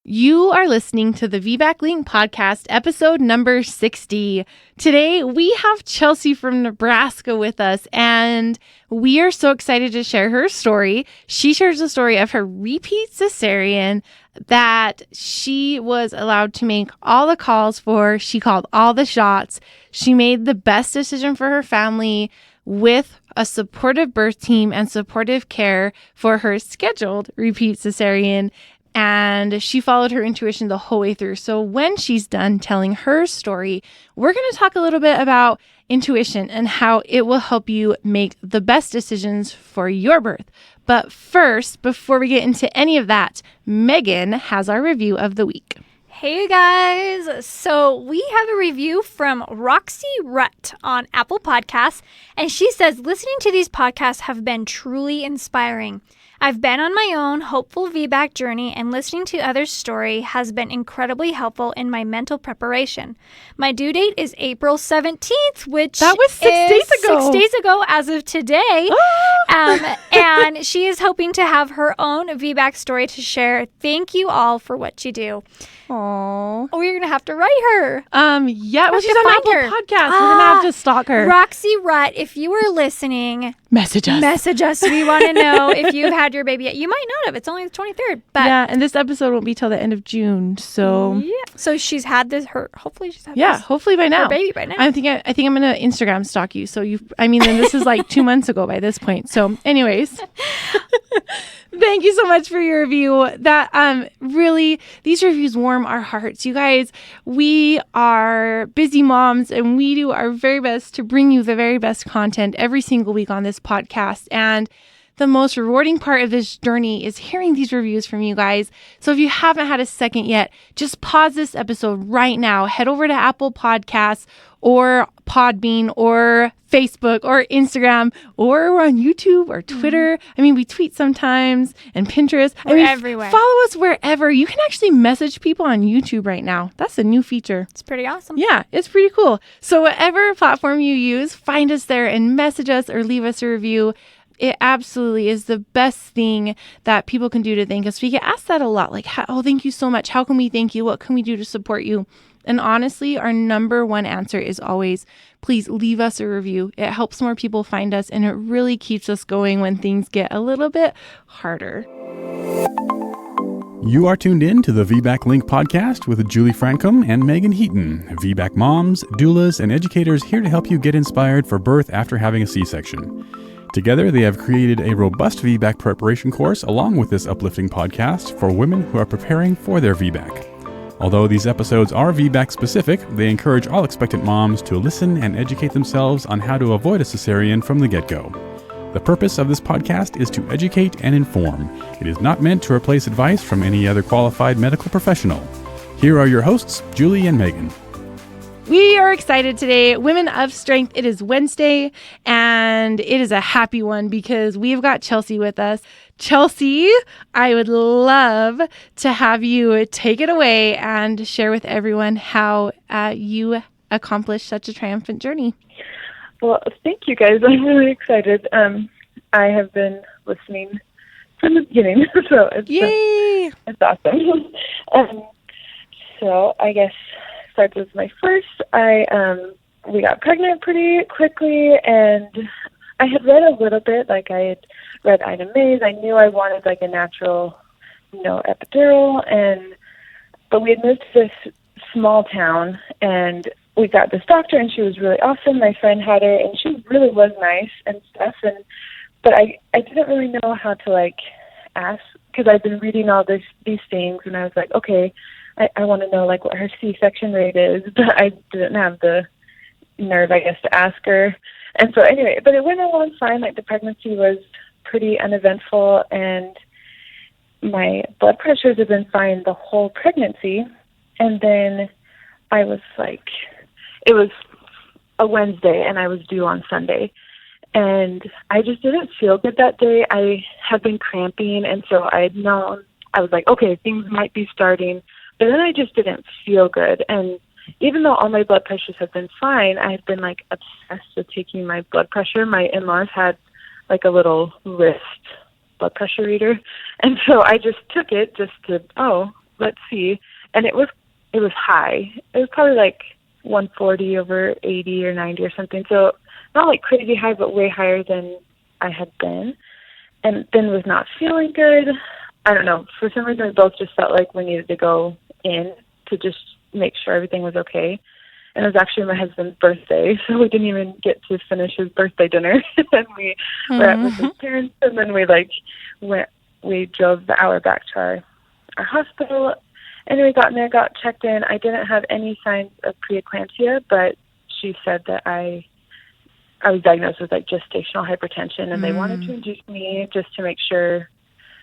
You are listening to the VBAC Link podcast, episode number 60. Today, we have Chelsey from Nebraska with us, and we are so excited to share her story. She shares the story of her repeat cesarean that she was allowed to make all the calls for. She called all the shots. She made the best decision for her family with a supportive birth team and supportive care for her scheduled repeat cesarean. And she followed her intuition the whole way through. So when she's done telling her story, we're going to talk a little bit about intuition and how it will help you make the best decisions for your birth. But first, before we get into any of that, Megan has our review of the week. Hey guys, so we have a review from Roxy Rutt on Apple Podcasts, and she says, listening to these podcasts have been truly inspiring. I've been on my own hopeful VBAC journey, and listening to others' story has been incredibly helpful in my mental preparation. My due date is April 17th, which that was 6 days ago. 6 days ago as of today. And she is hoping to have her own VBAC story to share. Thank you all for what you do. Aww. Oh, you're going to have to write her. Yeah, well, she's on Apple Podcasts. We're going to have to stalk her. Roxy Rutt, if you are listening, message us. We want to know if you've had your baby yet. You might not have. It's only the 23rd. But yeah, and this episode won't be till the end of June. So yeah. So she's had this. Hopefully she's had this. Yeah, hopefully by now. Her baby by now. I think I'm going to Instagram stalk you. So then this is like 2 months ago by this point. So anyways, thank you so much for your review. That really, these reviews warm our hearts. You guys, we are busy moms and we do our very best to bring you the very best content every single week on this podcast. And the most rewarding part of this journey is hearing these reviews from you guys. So if you haven't had a second yet, just pause this episode right now. Head over to Apple Podcasts or Podbean or Facebook or Instagram, or we're on YouTube or Twitter. We tweet sometimes, and Pinterest. We're everywhere. Follow us wherever. You can actually message people on YouTube right now. That's a new feature. It's pretty awesome. Yeah, it's pretty cool. So whatever platform you use, find us there and message us or leave us a review. It absolutely is the best thing that people can do to thank us. We get asked that a lot, like, oh, thank you so much. How can we thank you? What can we do to support you? And honestly, our number one answer is always, please leave us a review. It helps more people find us, and it really keeps us going when things get a little bit harder. You are tuned in to the VBAC Link podcast with Julie Francom and Megan Heaton, VBAC moms, doulas, and educators here to help you get inspired for birth after having a C-section. Together, they have created a robust VBAC preparation course along with this uplifting podcast for women who are preparing for their VBAC. Although these episodes are VBAC specific, they encourage all expectant moms to listen and educate themselves on how to avoid a cesarean from the get-go. The purpose of this podcast is to educate and inform. It is not meant to replace advice from any other qualified medical professional. Here are your hosts, Julie and Megan. We are excited today. Women of Strength. It is Wednesday, and it is a happy one because we've got Chelsey with us. Chelsey, I would love to have you take it away and share with everyone how you accomplished such a triumphant journey. Well, thank you guys. I'm really excited. I have been listening from the beginning, so it's awesome. So I guess starts with my first. We got pregnant pretty quickly, and I had read a little bit, like I had read Ida May's. I knew I wanted like a natural, epidural, but we had moved to this small town, and we got this doctor, and she was really awesome. My friend had her, and she really was nice and stuff, but I didn't really know how to ask, because I've been reading all these things, and I was like, okay, I want to know what her C-section rate is, but I didn't have the nerve, I guess, to ask her. And so anyway, but it went along fine. The pregnancy was pretty uneventful, and my blood pressures have been fine the whole pregnancy. And then I was it was a Wednesday, and I was due on Sunday. And I just didn't feel good that day. I had been cramping, and so I had known, I was like, okay, things might be starting. But then I just didn't feel good. And even though all my blood pressures have been fine, I had been obsessed with taking my blood pressure. My in-laws had a little wrist blood pressure reader. And so I just took it just to, let's see. And it was high. It was probably like 140 over 80 or 90 or something. So not like crazy high, but way higher than I had been. And then was not feeling good. I don't know. For some reason, we both just felt like we needed to go in to just make sure everything was okay. And it was actually my husband's birthday, so we didn't even get to finish his birthday dinner. And we were at with his parents, and then we drove the hour back to our hospital. And we got in there, got checked in. I didn't have any signs of preeclampsia, but she said that I was diagnosed with like gestational hypertension, and they wanted to induce me just to make sure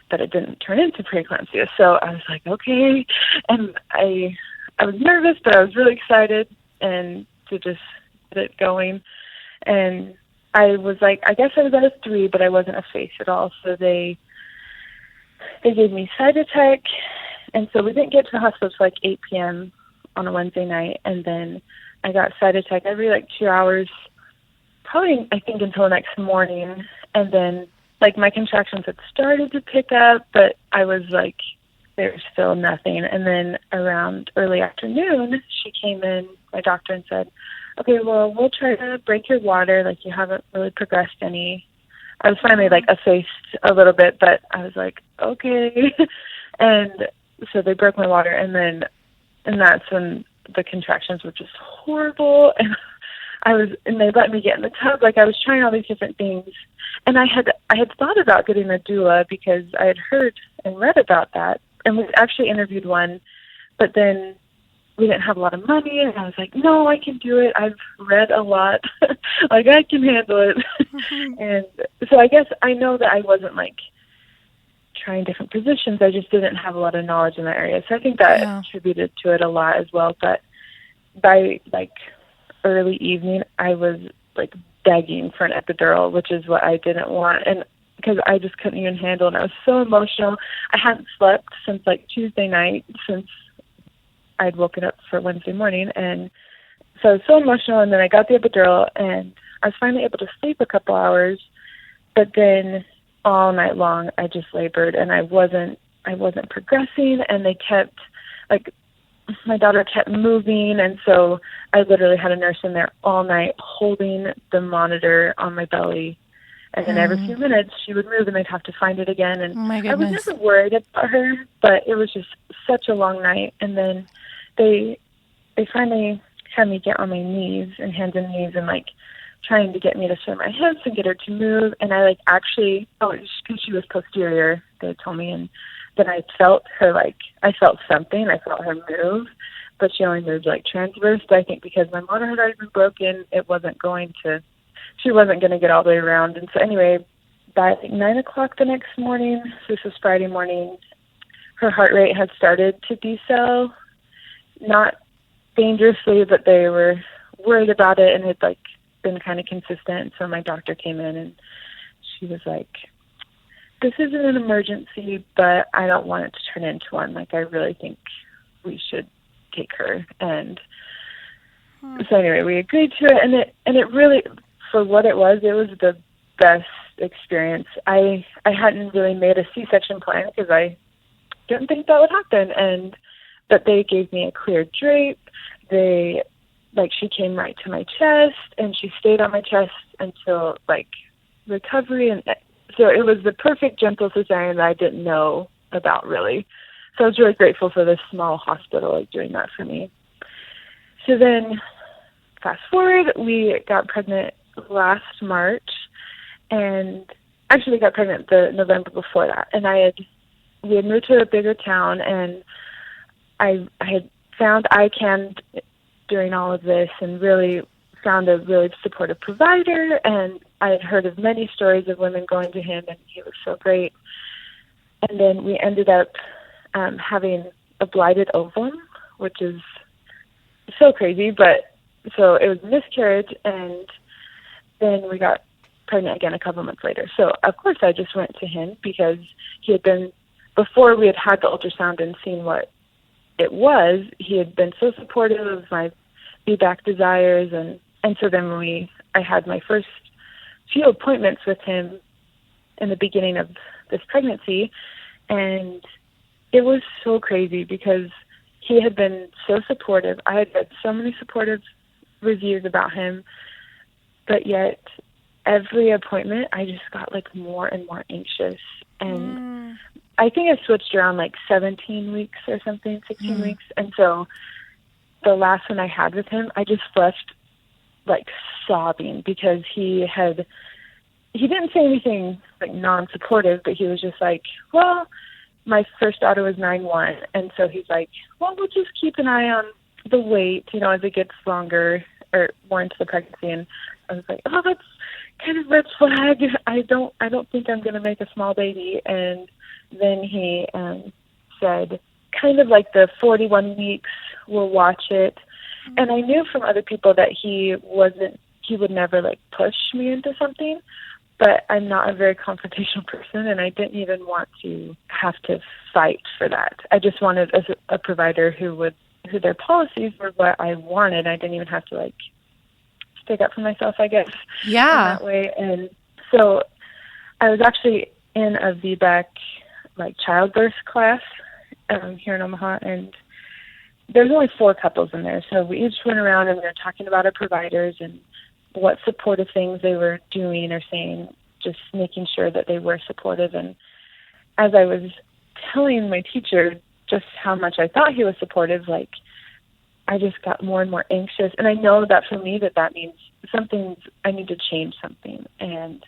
that it didn't turn into preeclampsia. So I was like, okay. And I was nervous, but I was really excited and to just get it going. And I was like, I guess I was at a 3, but I wasn't a face at all. So they gave me Cytotec. And so we didn't get to the hospital till like 8 p.m. on a Wednesday night. And then I got Cytotec every like 2 hours, probably I think until the next morning. And then like my contractions had started to pick up, but I was like, there was still nothing. And then around early afternoon, she came in, my doctor, and said, okay, well, we'll try to break your water. Like, you haven't really progressed any. I was finally like effaced a little bit, but I was like, okay. And so they broke my water, and that's when the contractions were just horrible. And they let me get in the tub. Like, I was trying all these different things. And I had thought about getting a doula because I had heard and read about that. And we actually interviewed one, but then we didn't have a lot of money. And I was like, no, I can do it. I've read a lot. Like, I can handle it. And so I guess I know that I wasn't like trying different positions. I just didn't have a lot of knowledge in that area. So I think that contributed to it a lot as well. But by like early evening, I was like begging for an epidural, which is what I didn't want. And because I just couldn't even handle it. And I was so emotional. I hadn't slept since like Tuesday night, since I'd woken up for Wednesday morning. And so I was so emotional. And then I got the epidural, and I was finally able to sleep a couple hours. But then all night long, I just labored, and I wasn't progressing. And they kept, like, my daughter kept moving. And so I literally had a nurse in there all night holding the monitor on my belly. And then every few minutes she would move, and they'd have to find it again. And I was never worried about her, but it was just such a long night. And then they finally had me get on my knees and hands and knees, and like trying to get me to swim my hips and get her to move. And I like actually, because she was posterior, they told me, and then I felt her, like, I felt something. I felt her move, but she only moved like transverse. But I think because my motor had already been broken, she wasn't going to get all the way around. And so anyway, by 9 o'clock the next morning, so this was Friday morning, her heart rate had started to decel, not dangerously, but they were worried about it, and it had like been kind of consistent. So my doctor came in, and she was like, this isn't an emergency, but I don't want it to turn into one. Like, I really think we should take her. And so anyway, we agreed to it, and it really, for what it was the best experience. I hadn't really made a C-section plan because I didn't think that would happen. But they gave me a clear drape. She came right to my chest, and she stayed on my chest until like recovery. And so it was the perfect gentle cesarean that I didn't know about, really. So I was really grateful for this small hospital like doing that for me. So then fast forward, we got pregnant last March, and actually got pregnant the November before that. And we had moved to a bigger town, and I had found ICANN during all of this, and really found a really supportive provider. And I had heard of many stories of women going to him, and he was so great. And then we ended up having a blighted ovum, which is so crazy. But so it was a miscarriage, and then we got pregnant again a couple months later. So of course I just went to him because he had been, before we had the ultrasound and seen what it was, he had been so supportive of my CBAC desires. And so then I had my first few appointments with him in the beginning of this pregnancy, and it was so crazy because he had been so supportive. I had read so many supportive reviews about him, but yet every appointment I just got like more and more anxious. And I think I switched around like 17 weeks or something, 16 weeks. And so the last one I had with him, I just left like sobbing because he didn't say anything like non-supportive, but he was just like, well, my first daughter was 9-1. And so he's like, well, we'll just keep an eye on the weight, as it gets longer or more into the pregnancy. And I was like, oh, that's kind of red flag. I don't think I'm going to make a small baby. And then he said, kind of like the 41 weeks, we'll watch it. And I knew from other people that he would never like push me into something, but I'm not a very confrontational person, and I didn't even want to have to fight for that. I just wanted a provider who their policies were what I wanted. I didn't even have to like stick up for myself, I guess. Yeah. In that way. And so I was actually in a VBAC like childbirth class here in Omaha, and there's only 4 couples in there. So we each went around and we were talking about our providers and what supportive things they were doing or saying, just making sure that they were supportive. And as I was telling my teacher just how much I thought he was supportive, like I just got more and more anxious. And I know that for me that means I need to change something. And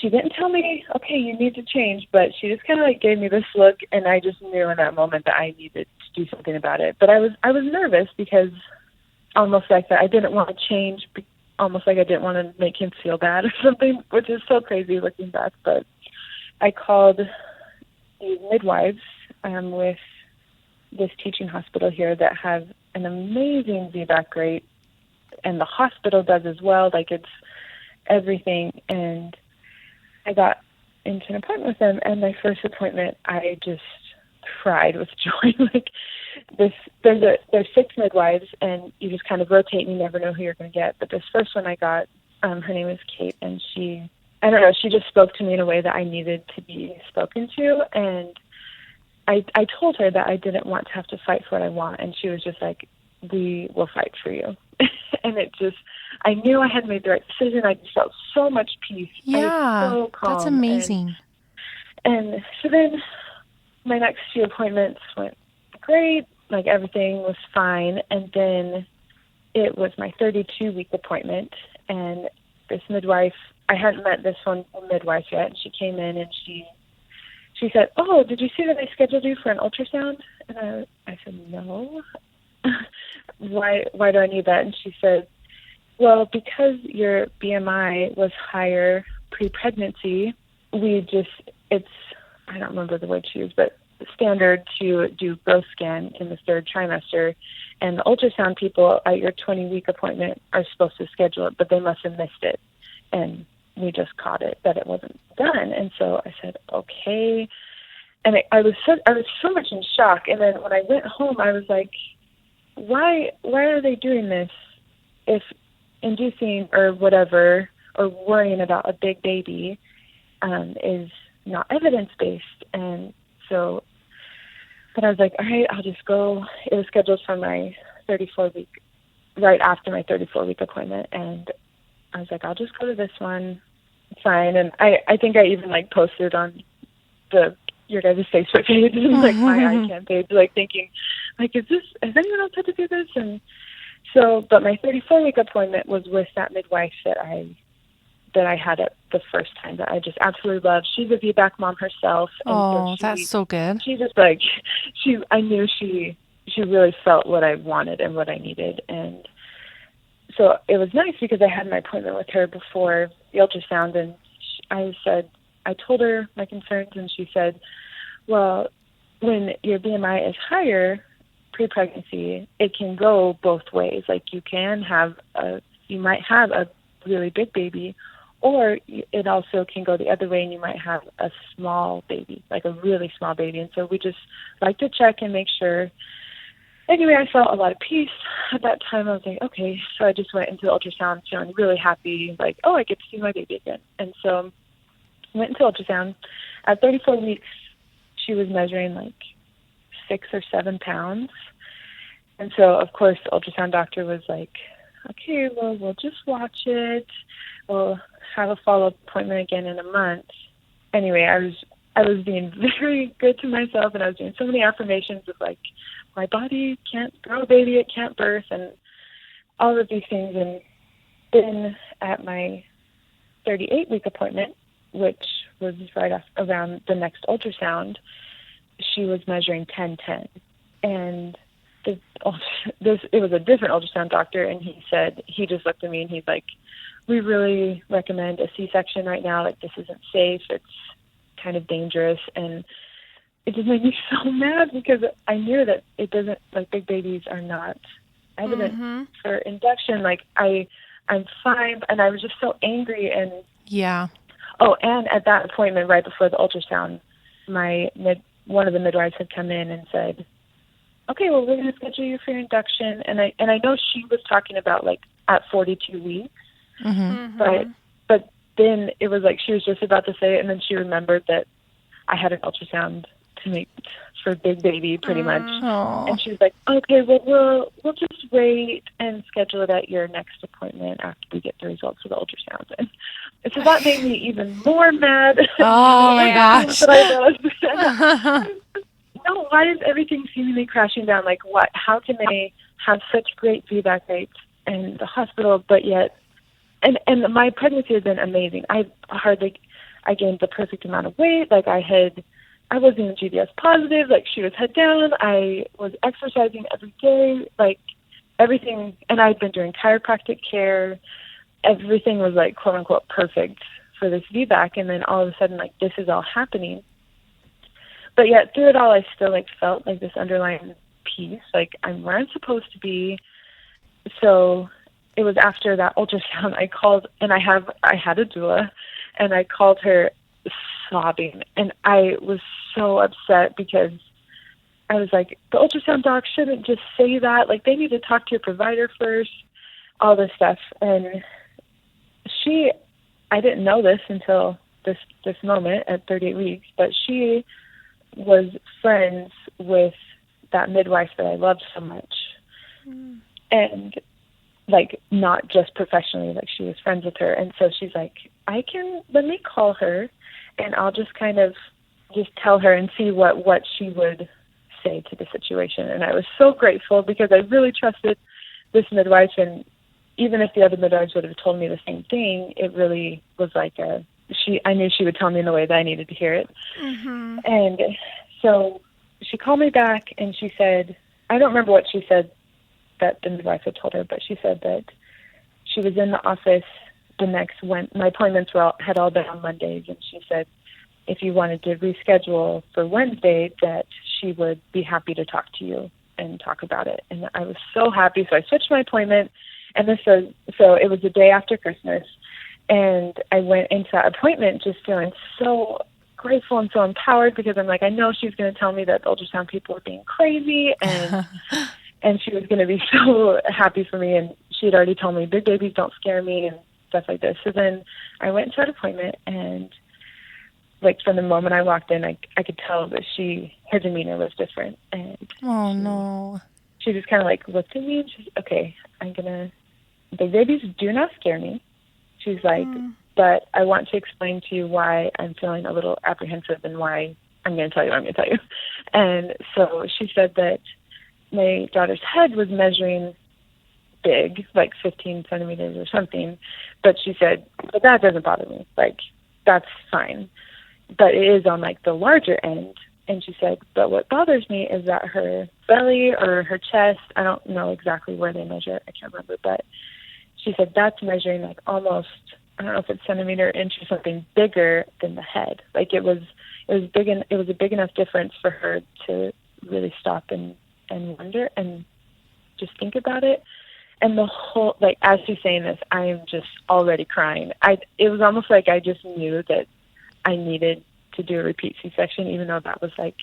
she didn't tell me, okay, you need to change, but she just kind of like gave me this look, and I just knew in that moment that I needed to do something about it. But I was nervous because almost like that I didn't want to change, almost like I didn't want to make him feel bad or something, which is so crazy looking back. But I called these midwives with this teaching hospital here that have an amazing VBAC rate, and the hospital does as well. Like it's everything. And I got into an appointment with them, and my first appointment, I just cried with joy. Like there's 6 midwives, and you just kind of rotate, and you never know who you're going to get. But this first one I got, her name is Kate, and she just spoke to me in a way that I needed to be spoken to. And I told her that I didn't want to have to fight for what I want, and she was just like, we will fight for you. And I knew I had made the right decision. I just felt so much peace. Yeah, so calm. that's amazing. And so then my next few appointments went great. Like everything was fine. And then it was my 32-week appointment. And this midwife, I hadn't met this one midwife yet. And she came in and she said, oh, did you see that I scheduled you for an ultrasound? And I said, no. Why do I need that? And she said, well, because your BMI was higher pre-pregnancy, I don't remember the word she used, but standard to do growth scan in the 3rd trimester, and the ultrasound people at your 20-week appointment are supposed to schedule it, but they must have missed it, and we just caught it that it wasn't done. And so I said, okay. And I was so much in shock. And then when I went home, I was like, why are they doing this if inducing or whatever, or worrying about a big baby is not evidence-based? And so, but I was like, all right, I'll just go. It was scheduled for my 34-week, right after my 34-week appointment. And I was like, I'll just go to this one. It's fine. And I think I even like posted on your guys' Facebook page and like my iCan page, like thinking, like, has anyone else had to do this? And so, but my 34-week appointment was with that midwife that I had it the first time, that I just absolutely loved. She's a VBAC mom herself. And that's so good. She just like, I knew she really felt what I wanted and what I needed. And so it was nice because I had my appointment with her before the ultrasound, and I told her my concerns, and she said, well, when your BMI is higher pre-pregnancy, it can go both ways. Like you might have a really big baby, or it also can go the other way, and you might have a small baby, like a really small baby. And so we just like to check and make sure. Anyway, I felt a lot of peace at that time. I was like, okay. So I just went into the ultrasound feeling really happy, like, oh, I get to see my baby again. And so I went into ultrasound. At 34 weeks, she was measuring like 6 or 7 pounds. And so, of course, the ultrasound doctor was like, okay, well, we'll just watch it. We'll have a follow-up appointment again in a month. Anyway, I was being very good to myself, and I was doing so many affirmations of like, my body can't grow a baby, it can't birth, and all of these things. And then at my 38-week appointment, which was right around the next ultrasound, she was measuring 10-10. And it was a different ultrasound doctor, and he just looked at me and he's like, we really recommend a C-section right now. Like, this isn't safe. It's kind of dangerous. And it just made me so mad because I knew that it doesn't, like, big babies are not evident for induction. Like, I'm fine. And I was just so angry. And yeah. Oh, and at that appointment right before the ultrasound, one of the midwives had come in and said, okay, well, we're going to schedule you for your induction. And I know she was talking about like at 42 weeks, but then it was like she was just about to say it, and then she remembered that I had an ultrasound to make for big baby pretty much. Aww. And she was like, okay, well, we'll just wait and schedule it at your next appointment after we get the results of the ultrasound. And so that made me even more mad. Oh my gosh. But I was. No, why is everything seemingly crashing down? Like, what? How can they have such great VBAC rates in the hospital, but yet, and my pregnancy has been amazing. I gained the perfect amount of weight. Like, I wasn't even GBS positive. Like, she was head down. I was exercising every day. Like, everything, and I'd been doing chiropractic care. Everything was like, quote unquote, perfect for this VBAC. And then all of a sudden, like, this is all happening. But yet, through it all, I still like felt like this underlying peace, like I'm where I'm supposed to be. So it was after that ultrasound I called, and I had a doula, and I called her sobbing, and I was so upset because I was like, the ultrasound doc shouldn't just say that. Like, they need to talk to your provider first, all this stuff. And I didn't know this until this moment at 38 weeks, but she was friends with that midwife that I loved so much. And like, not just professionally, like she was friends with her. And so she's like, let me call her and I'll just kind of just tell her and see what she would say to the situation. And I was so grateful because I really trusted this midwife, and even if the other midwives would have told me the same thing, it really was like I knew she would tell me in the way that I needed to hear it. And so she called me back and she said, I don't remember what she said that the midwife had told her, but she said that she was in the office the next my appointments had all been on Mondays, and she said if you wanted to reschedule for Wednesday, that she would be happy to talk to you and talk about it. And I was so happy, so I switched my appointment, and so it was the day after Christmas. And I went into that appointment just feeling so grateful and so empowered because I'm like, I know she's going to tell me that the ultrasound people are being crazy, and and she was going to be so happy for me. And she had already told me big babies don't scare me and stuff like this. So then I went into that appointment, and like from the moment I walked in, I could tell that her demeanor was different. And no. She just kind of like looked at me and she's okay, big babies do not scare me. She's like, but I want to explain to you why I'm feeling a little apprehensive and why I'm going to tell you. And so she said that my daughter's head was measuring big, like 15 centimeters or something. But she said, but that doesn't bother me. Like, that's fine. But it is on like the larger end. And she said, but what bothers me is that her belly or her chest, I don't know exactly where they measure it, I can't remember, but she said that's measuring like almost, I don't know if it's centimeter, inch or something bigger than the head. Like it was big, and it was a big enough difference for her to really stop and wonder and just think about it. And the whole, like, as she's saying this, I am just already crying. It was almost like I just knew that I needed to do a repeat C-section, even though that was like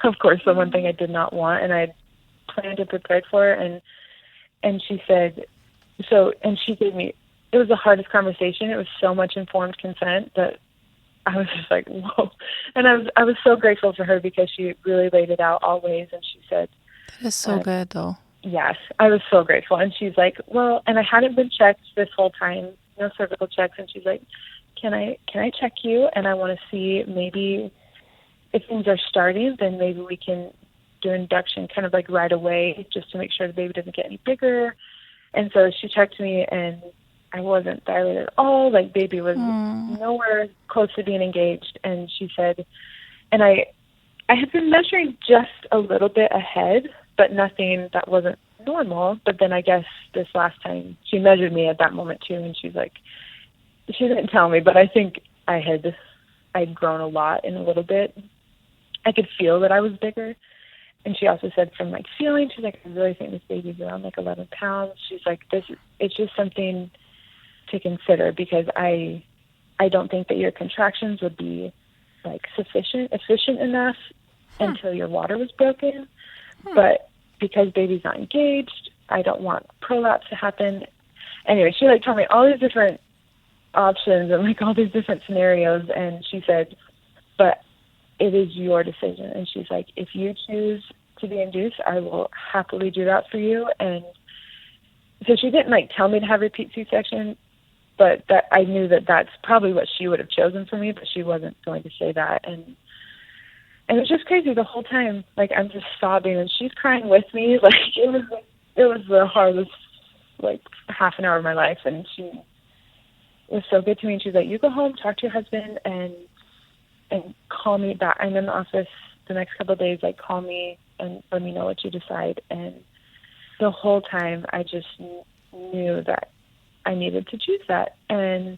of course, the one thing I did not want, and I had planned and prepared for. And she said, and she gave me, it was the hardest conversation. It was so much informed consent that I was just like, whoa. And I was so grateful for her because she really laid it out always. And she said, That is so good, though. yes, I was so grateful. And she's like, well, and I hadn't been checked this whole time, no cervical checks. And she's like, can I check you? And I want to see maybe if things are starting, then maybe we can do induction kind of like right away just to make sure the baby doesn't get any bigger. And so she checked me, and I wasn't dilated at all. Like, baby was nowhere close to being engaged. And she said, and I had been measuring just a little bit ahead, but nothing that wasn't normal. But then I guess this last time she measured me at that moment too, and she's like, she didn't tell me, but I think I'd grown a lot in a little bit. I could feel that I was bigger. And she also said from like feeling, she's like, I really think this baby's around like 11 pounds. She's like, it's just something to consider, because I don't think that your contractions would be like efficient enough until your water was broken. But because baby's not engaged, I don't want prolapse to happen. Anyway, she like told me all these different options and like all these different scenarios. And she said, but it is your decision. And she's like, if you choose to be induced, I will happily do that for you. And so she didn't like tell me to have repeat C-section, but that I knew that that's probably what she would have chosen for me, but she wasn't going to say that. And it was just crazy the whole time. Like, I'm just sobbing and she's crying with me. Like, it was the hardest like half an hour of my life. And she was so good to me. And she's like, you go home, talk to your husband, and call me back. I'm in the office the next couple of days. Like, call me and let me know what you decide. And the whole time I just knew that I needed to choose that. And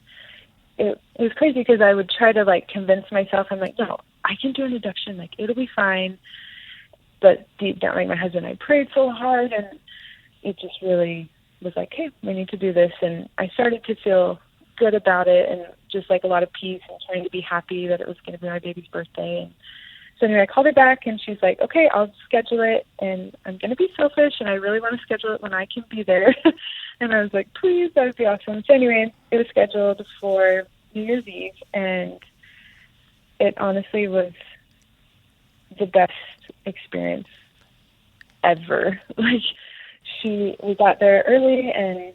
it was crazy because I would try to like convince myself. I'm like, no, I can do an induction. Like, it'll be fine. But deep down, like, my husband and I prayed so hard, and it just really was like, hey, we need to do this. And I started to feel good about it, and just like a lot of peace, and trying to be happy that it was going to be my baby's birthday. And so anyway, I called her back, and she's like, okay, I'll schedule it, and I'm going to be selfish, and I really want to schedule it when I can be there. And I was like, please, that would be awesome. So anyway, it was scheduled for New Year's Eve, and it honestly was the best experience ever. Like, we got there early, and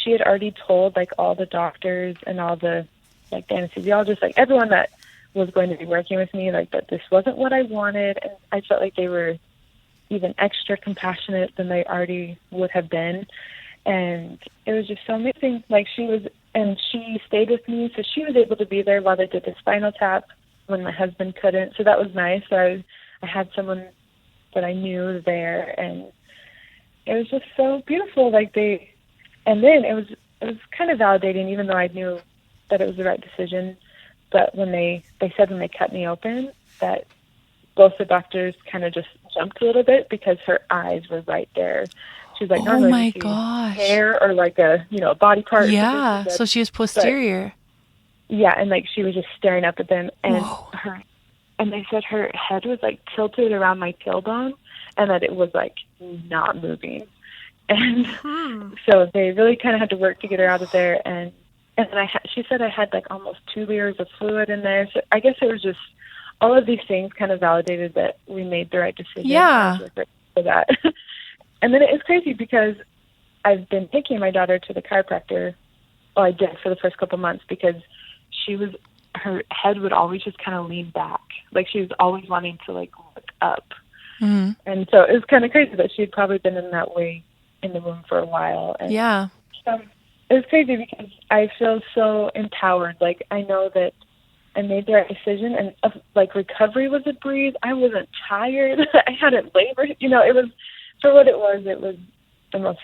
she had already told like all the doctors and all the like the anesthesiologists, like everyone that was going to be working with me, like that this wasn't what I wanted. And I felt like they were even extra compassionate than they already would have been. And it was just so amazing. Like, she stayed with me, so she was able to be there while they did the spinal tap when my husband couldn't. So that was nice. So I had someone that I knew there, and it was just so beautiful. And then it was kind of validating, even though I knew that it was the right decision. But when they said when they cut me open that both the doctors kind of just jumped a little bit because her eyes were right there. She was like, oh my gosh, hair or like a body part. Yeah, so she was posterior. But, yeah, and like she was just staring up at them, and Whoa. and they said her head was like tilted around my tailbone, and that it was like not moving. And so they really kind of had to work to get her out of there. And then she said I had like almost 2 liters of fluid in there. So I guess it was just all of these things kind of validated that we made the right decision. Yeah. For that. And then it is crazy because I've been taking my daughter to the chiropractor. Well, I did for the first couple months, because her head would always just kind of lean back. Like, she was always wanting to like look up. Mm-hmm. And so it was kind of crazy that she had probably been in that way in the womb for a while. And yeah. So it was crazy because I feel so empowered. Like, I know that I made the right decision, and like recovery was a breeze. I wasn't tired. I hadn't labored. It was, for what it was the most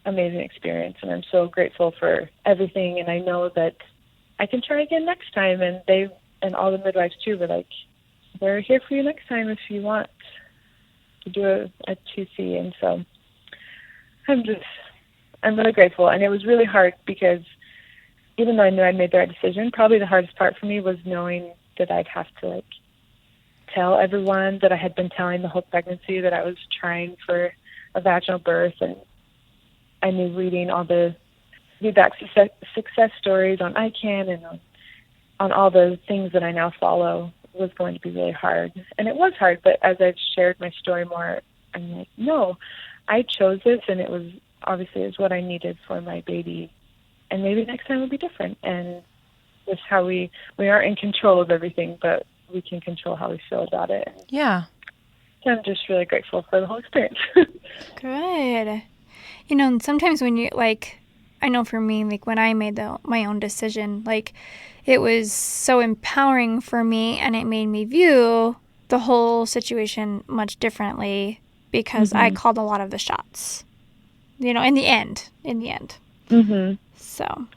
amazing experience, and I'm so grateful for everything. And I know that I can try again next time. And all the midwives too were like, we're here for you next time if you want to do a 2C. And so I'm really grateful. And it was really hard because even though I knew I made the right decision, probably the hardest part for me was knowing that I'd have to like tell everyone that I had been telling the whole pregnancy that I was trying for a vaginal birth. And I knew reading all the CBAC success stories on ICANN and on all the things that I now follow was going to be really hard. And it was hard, but as I've shared my story more, I'm like, no, I chose this, and it was obviously is what I needed for my baby. And maybe next time will be different. And that's how we aren't in control of everything, but we can control how we feel about it. Yeah. So I'm just really grateful for the whole experience. Good. You know, and sometimes when you, like, I know for me, like, when I made my own decision, like, it was so empowering for me, and it made me view the whole situation much differently because I called a lot of the shots, you know, in the end. Mm-hmm. So.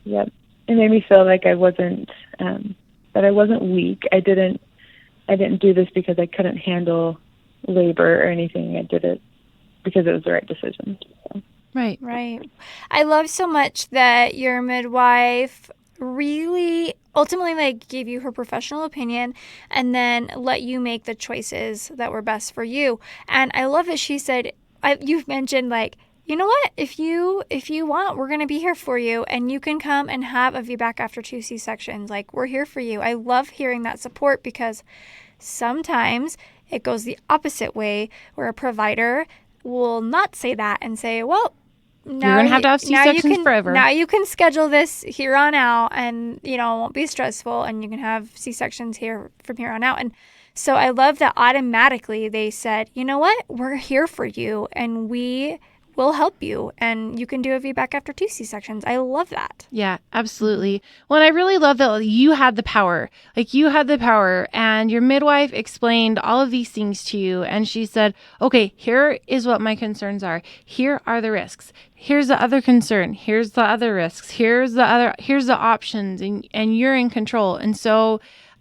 Yep. It made me feel like I wasn't, that I wasn't weak. I didn't do this because I couldn't handle labor or anything. I did it because it was the right decision. So. Right. I love so much that your midwife really ultimately, like, gave you her professional opinion and then let you make the choices that were best for you. And I love that she said, you've mentioned, like, you know what, if you want, we're going to be here for you, and you can come and have a VBAC after 2 C-sections. Like, we're here for you. I love hearing that support, because sometimes it goes the opposite way, where a provider will not say that and say, well, now you're going to have C-sections forever. Now you can schedule this here on out, and, you know, it won't be stressful, and you can have C-sections here from here on out. And so I love that automatically they said, you know what, we're here for you, and we will help you, and you can do a VBAC after 2 C-sections. I love that. Yeah, absolutely. Well, and I really love that you had the power. Like, you had the power, and your midwife explained all of these things to you, and she said, okay, here is what my concerns are. Here are the risks. Here's the other concern. Here's the other risks. Here's the options, and you're in control. And so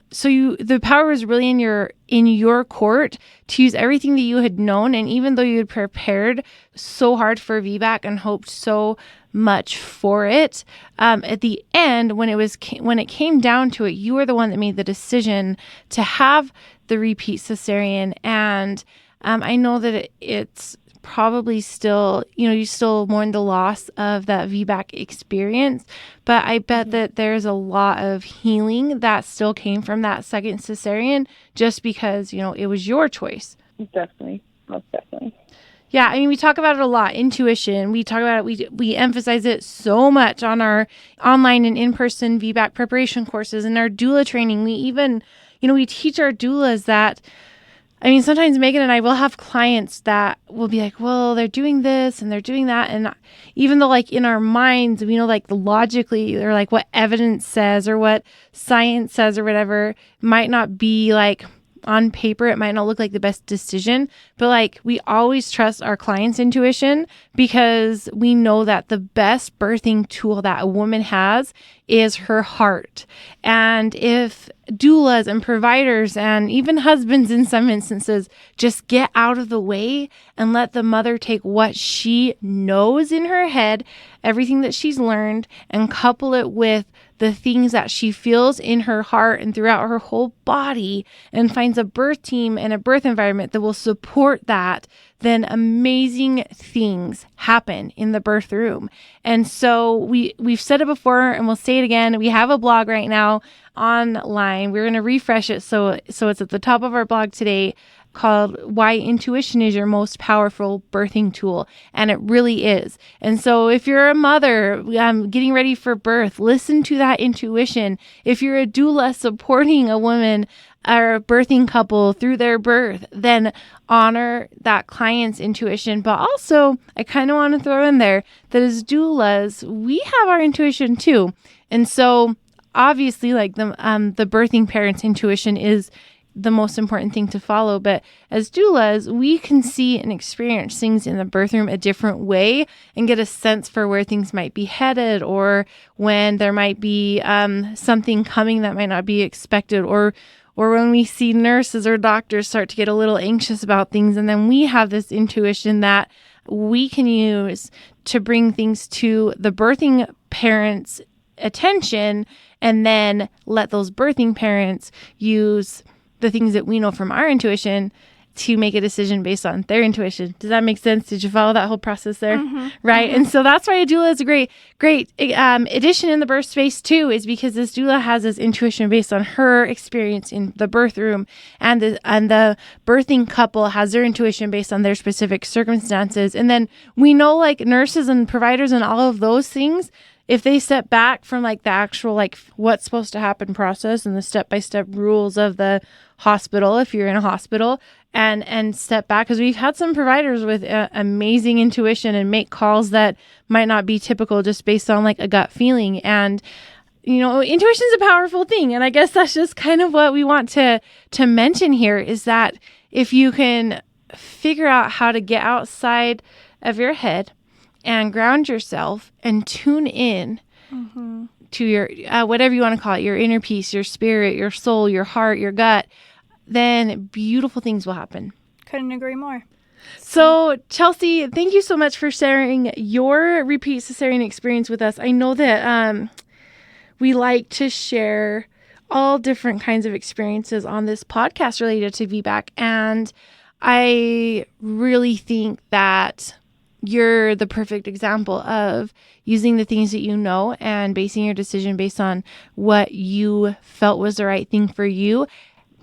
the power is really in your court to use everything that you had known. And even though you had prepared so hard for VBAC and hoped so much for it, at the end, when it came down to it, you were the one that made the decision to have the repeat cesarean. And I know that it's probably still, you still mourn the loss of that VBAC experience, but I bet that there's a lot of healing that still came from that second cesarean, just because, it was your choice. Definitely. Most definitely. Yeah. I mean, we talk about it a lot. Intuition. We talk about it. We emphasize it so much on our online and in-person VBAC preparation courses and our doula training. We even, we teach our doulas that, I mean, sometimes Megan and I will have clients that will be like, well, they're doing this and they're doing that. And even though, like, in our minds, we know, like, logically, or like what evidence says or what science says or whatever might not be, like, on paper, it might not look like the best decision, but, like, we always trust our clients' intuition, because we know that the best birthing tool that a woman has is her heart. And if doulas and providers and even husbands in some instances just get out of the way and let the mother take what she knows in her head, everything that she's learned, and couple it with the things that she feels in her heart and throughout her whole body, and finds a birth team and a birth environment that will support that, then amazing things happen in the birth room. And so we've said it before, and we'll say it again. We have a blog right now online. We're going to refresh it so it's at the top of our blog today, called Why Intuition is Your Most Powerful Birthing Tool. And it really is. And so if you're a mother getting ready for birth, listen to that intuition. If you're a doula supporting a woman or a birthing couple through their birth, then honor that client's intuition. But also, I kind of want to throw in there that as doulas, we have our intuition too. And so obviously, like, the birthing parent's intuition is the most important thing to follow. But as doulas, we can see and experience things in the birth room a different way and get a sense for where things might be headed, or when there might be something coming that might not be expected, or when we see nurses or doctors start to get a little anxious about things. And then we have this intuition that we can use to bring things to the birthing parents' attention, and then let those birthing parents use the things that we know from our intuition to make a decision based on their intuition. Does that make sense? Did you follow that whole process there? Mm-hmm. Right. And so that's why a doula is a great addition in the birth space too, is because this doula has this intuition based on her experience in the birth room, and the birthing couple has their intuition based on their specific circumstances. And then we know, like, nurses and providers and all of those things, if they step back from like the actual like what's supposed to happen process and the step-by-step rules of the hospital, if you're in a hospital, and step back, because we've had some providers with amazing intuition and make calls that might not be typical just based on like a gut feeling. And intuition is a powerful thing, and I guess that's just kind of what we want to mention here, is that if you can figure out how to get outside of your head and ground yourself and tune in to your, whatever you want to call it, your inner peace, your spirit, your soul, your heart, your gut, then beautiful things will happen. Couldn't agree more. So, Chelsey, thank you so much for sharing your repeat cesarean experience with us. I know that we like to share all different kinds of experiences on this podcast related to VBAC, and I really think that you're the perfect example of using the things that you know and basing your decision based on what you felt was the right thing for you,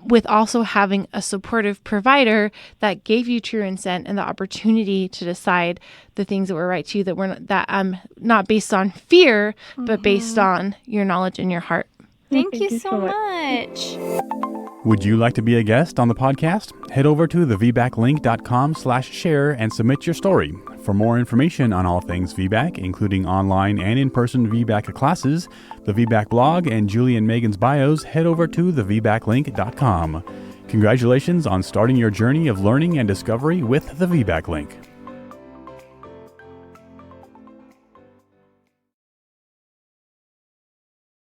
with also having a supportive provider that gave you true consent and the opportunity to decide the things that were right to you, that were not based on fear, but based on your knowledge and your heart. Thank you so much. Would you like to be a guest on the podcast? Head over to thevbaclink.com/share and submit your story. For more information on all things VBAC, including online and in-person VBAC classes, the VBAC blog, and Julie and Megan's bios, head over to thevbaclink.com. Congratulations on starting your journey of learning and discovery with the VBAC Link.